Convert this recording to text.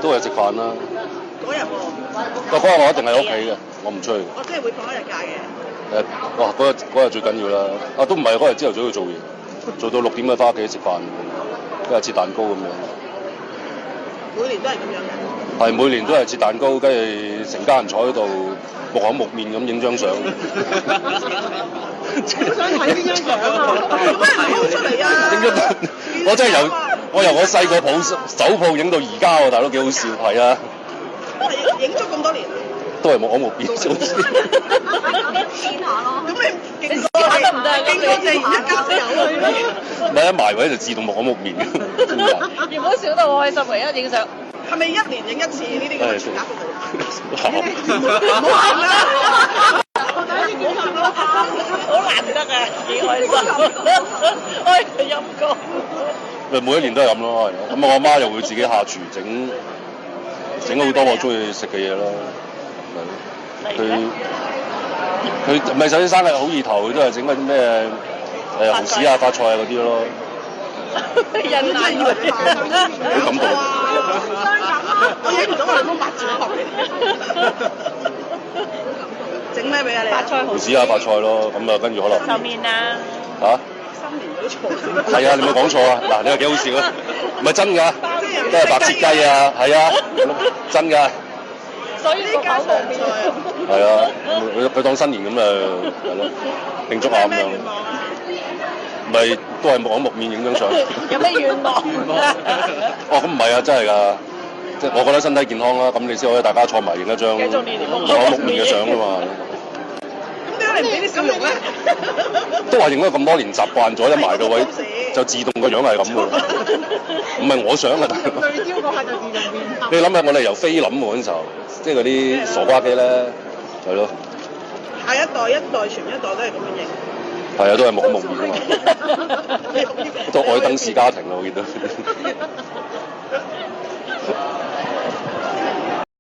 都係食飯啦。嗰日喎，嗰日我一定喺屋企嘅，我唔出去。我即係會放一日假嘅。哇！嗰日最緊要啦。都唔係嗰日朝頭早要做嘢，做到6點就翻屋企食飯，跟住切蛋糕咁樣。每年都係咁樣嘅。係每年都係切蛋糕，跟住成家人坐喺度木口木面咁影張相。我想睇呢張相啊！做咩唔 po 出嚟啊？我真係我由我細個抱手抱影到而家喎，大佬幾好笑，係啊！影咗咁多年，都係木口木面少少。見下咯。咁你勁過得唔得？勁過你一家都有去咯。唔係一埋位就自動木口木面嘅。原本笑到我開心，唯一影相。係咪一年影一次呢啲咁嘅全額服務？唔好喊啦！好難得啊，幾開心！哎，陰公。每一年都係咁咯，係咁我阿媽又會自己下廚整好多我中意食嘅嘢咯。佢唔係首先生日好意頭，佢都係整嗰啲咩蠔豉啊、發菜啊嗰啲咯。人奶好感動。我影唔到我老公白住我俾你。整咩俾啊你？發菜蠔豉啊、發菜咯，咁啊跟住可能。壽面啊！嚇？新年都錯。係啊，你冇講錯啊！嗱，你話幾好笑啊？唔係真㗎，都係白切雞啊，係啊，真㗎。所以呢家常便係啊，佢當新年咁係咯，慶祝下咁樣。咪都係木口木面影張相。有咩願望？哦，咁唔係啊，真係㗎，即係我覺得身體健康啦，咁你先可以大家坐埋影一張木口木面嘅相㗎嘛。咁點解你唔俾啲笑容咧？都話影咗咁多年，習慣咗一埋到位就自動個樣係咁㗎，唔係我想啊，大佬。對焦嗰下就自動變。你諗下，我哋由菲林嗰陣時候，即係嗰啲傻瓜機咧，係咯。下一代傳一代都係咁樣影。係啊，都係木口木面㗎嘛。都愛登士家庭啊，我見到。